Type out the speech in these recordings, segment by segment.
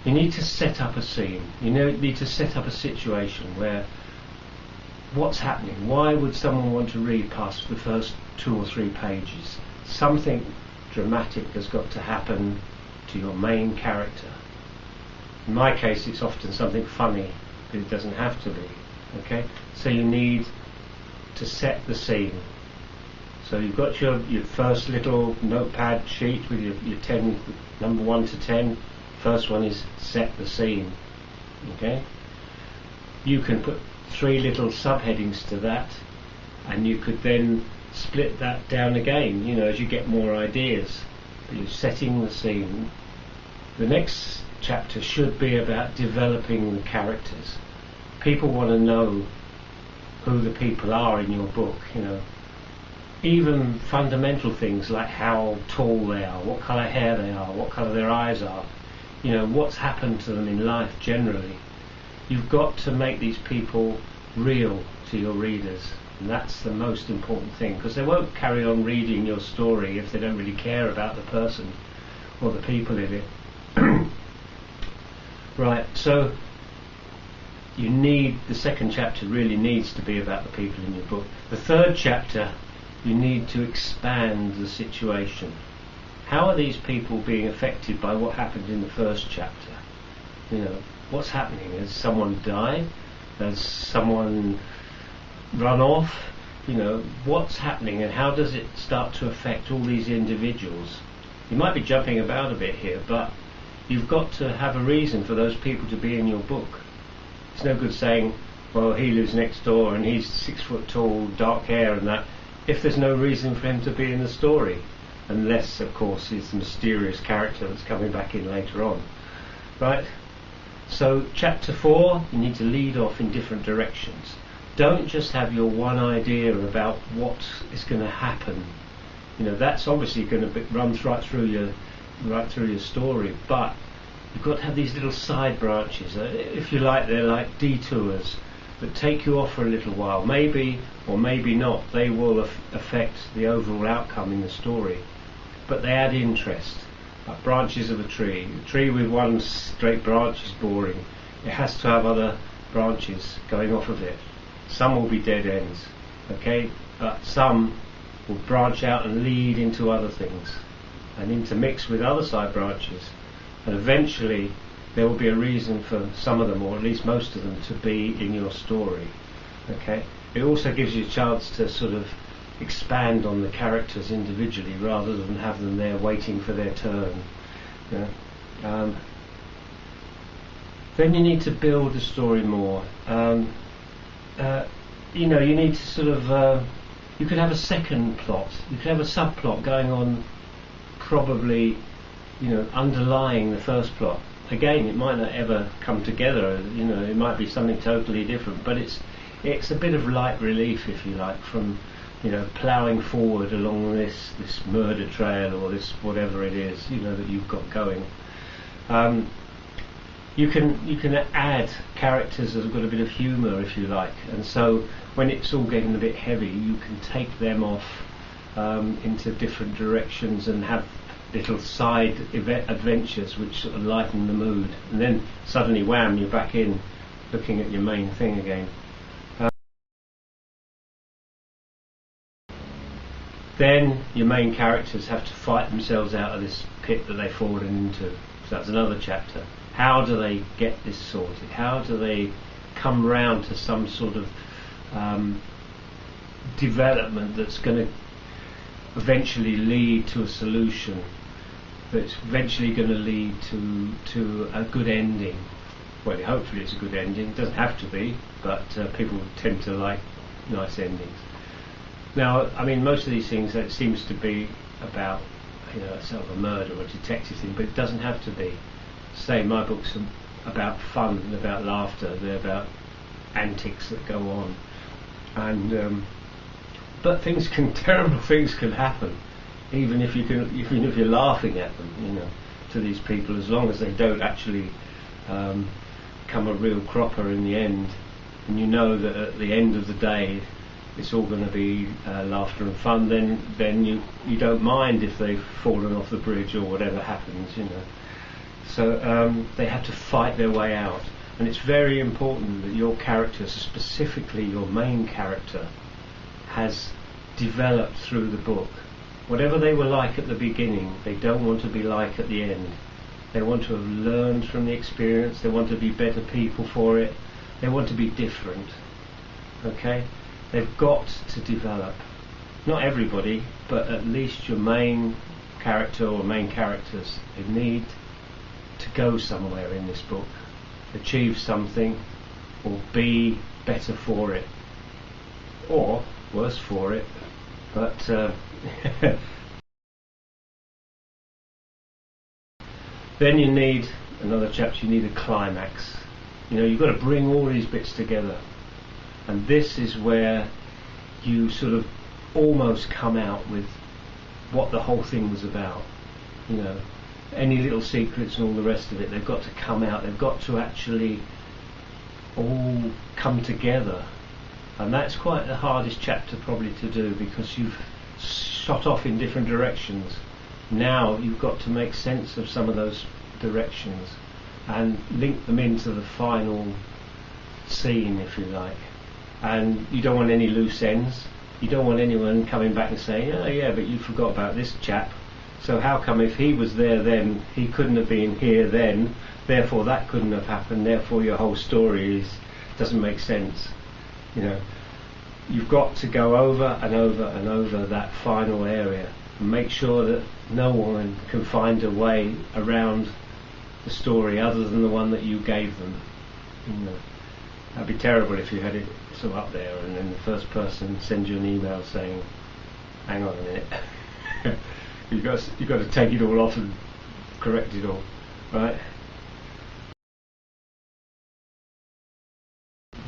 You need to set up a scene. Need to set up a situation where what's happening? Why would someone want to read past the first 2 or 3 pages? Something dramatic has got to happen to your main character. In my case, it's often something funny, but it doesn't have to be. Okay, so you need to set the scene. So you've got your first little notepad sheet with your 10, number 1 to 10. First one is set the scene. Okay, you can put 3 little subheadings to that, and you could then split that down again, as you get more ideas. But you're setting the scene. The next chapter should be about developing the characters. People want to know who the people are in your book, even fundamental things like how tall they are, what colour hair they are, what colour their eyes are, what's happened to them in life generally. You've got to make these people real to your readers, and that's the most important thing, because they won't carry on reading your story if they don't really care about the person or the people in it. Right, so the second chapter really needs to be about the people in your book. The third chapter, you need to expand the situation. How are these people being affected by what happened in the first chapter? What's happening? Has someone died? Has someone run off? What's happening, and how does it start to affect all these individuals? You might be jumping about a bit here, but you've got to have a reason for those people to be in your book. It's no good saying, well, he lives next door and he's 6 foot tall, dark hair and that, if there's no reason for him to be in the story, unless of course he's the mysterious character that's coming back in later on. Right? So chapter 4, you need to lead off in different directions. Don't just have your one idea about what is going to happen. That's obviously going to run right through your story, but you've got to have these little side branches. If you like, they're like detours that take you off for a little while. Maybe or maybe not, they will affect the overall outcome in the story, but they add interest. Like branches of a tree. A tree with one straight branch is boring. It has to have other branches going off of it. Some will be dead ends, okay, but some will branch out and lead into other things and intermix with other side branches, and eventually there will be a reason for some of them, or at least most of them, to be in your story. Okay, it also gives you a chance to sort of expand on the characters individually rather than have them there waiting for their turn. Then you need to build the story more. You need to sort of you could have a second plot, you could have a subplot going on, probably underlying the first plot. Again, it might not ever come together, it might be something totally different, but it's a bit of light relief, if you like, from ploughing forward along this murder trail, or this whatever it is that you've got going. You can add characters that have got a bit of humour, if you like, and so when it's all getting a bit heavy, you can take them off into different directions and have little side adventures which sort of lighten the mood, and then suddenly, wham, you're back in looking at your main thing again. Then your main characters have to fight themselves out of this pit that they've fallen into. So that's another chapter. How do they get this sorted? How do they come round to some sort of development that's going to eventually lead to a solution, that's eventually going to lead to a good ending? Well, hopefully it's a good ending. It doesn't have to be, but people tend to like nice endings. Now, I mean, most of these things, it seems to be about sort of a murder or a detective thing, but it doesn't have to be. Say, my books are about fun and about laughter. They're about antics that go on, and but terrible things can happen, even if you're laughing at them, to these people, as long as they don't actually come a real cropper in the end, and that at the end of the day it's all going to be laughter and fun, then you don't mind if they've fallen off the bridge or whatever happens, So they had to fight their way out. And it's very important that your character, specifically your main character, has developed through the book. Whatever they were like at the beginning, they don't want to be like at the end. They want to have learned from the experience. They want to be better people for it. They want to be different. Okay? They've got to develop. Not everybody, but at least your main character or main characters. They need to go somewhere in this book, achieve something, or be better for it, or worse for it. But then you need another chapter. You need a climax. You've got to bring all these bits together, and this is where you sort of almost come out with what the whole thing was about. Any little secrets and all the rest of it, they've got to come out. They've got to actually all come together, and that's quite the hardest chapter probably to do, because you've shot off in different directions. Now you've got to make sense of some of those directions and link them into the final scene, if you like. And you don't want any loose ends. You don't want anyone coming back and saying, oh yeah, but you forgot about this chap, so how come if he was there then, he couldn't have been here then, therefore that couldn't have happened, therefore your whole story doesn't make sense. You've got to go over and over and over that final area and make sure that no one can find a way around the story other than the one that you gave them. That'd be terrible if you had it sort of up there and then the first person sends you an email saying, hang on a minute, you've got to take it all off and correct it all, right?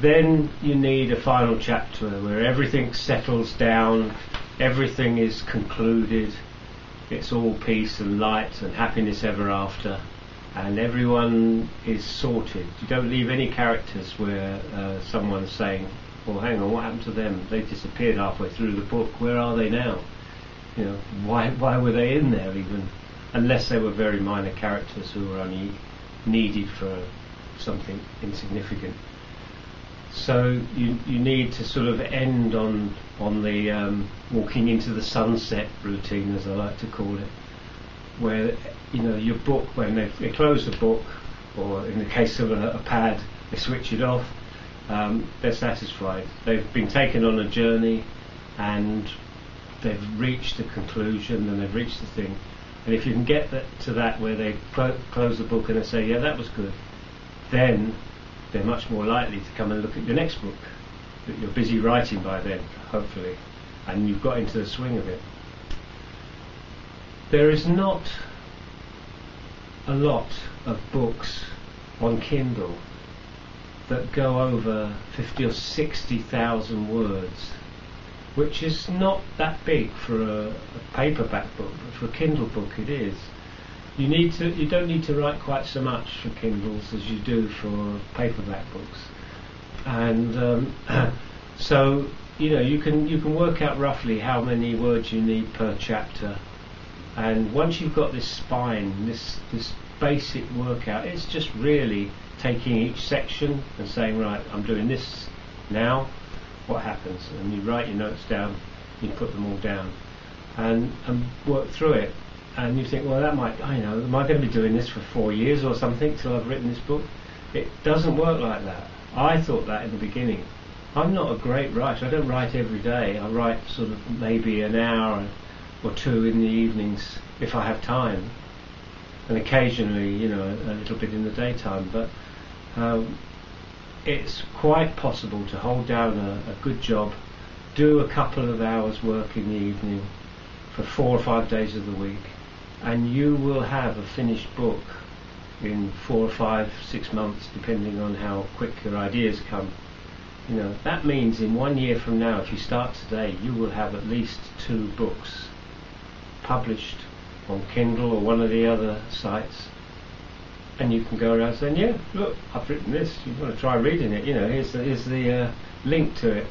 Then you need a final chapter where everything settles down, everything is concluded, it's all peace and light and happiness ever after, and everyone is sorted. You don't leave any characters where someone's saying, well, hang on, what happened to them? They disappeared halfway through the book, where are they now? Why were they in there even? Unless they were very minor characters who were only needed for something insignificant. So you need to sort of end on the walking into the sunset routine, as I like to call it, where your book, when they close the book, or in the case of a pad, they switch it off, they're satisfied. They've been taken on a journey and they've reached a conclusion and they've reached the thing. And if you can get to that where they close the book and they say, yeah, that was good, then they're much more likely to come and look at your next book that you're busy writing by then, hopefully, and you've got into the swing of it. There is not a lot of books on Kindle that go over 50 or 60,000 words, which is not that big for a paperback book, but for a Kindle book it is. You don't need to write quite so much for Kindles as you do for paperback books, and so you can work out roughly how many words you need per chapter. And once you've got this spine, this basic workout, it's just really taking each section and saying, right, I'm doing this now, what happens? And you write your notes down, you put them all down and work through it. And you think, well, am I going to be doing this for 4 years or something till I've written this book? It doesn't work like that. I thought that in the beginning. I'm not a great writer. I don't write every day. I write sort of maybe an hour or two in the evenings if I have time, and occasionally, a little bit in the daytime. But it's quite possible to hold down a good job, do a couple of hours work in the evening for 4 or 5 days of the week, and you will have a finished book in 4 or 5, 6 months, depending on how quick your ideas come. That means in 1 year from now, if you start today, you will have at least 2 books published on Kindle or one of the other sites, and you can go around saying, yeah, look, I've written this, you want to try reading it, here's the link to it.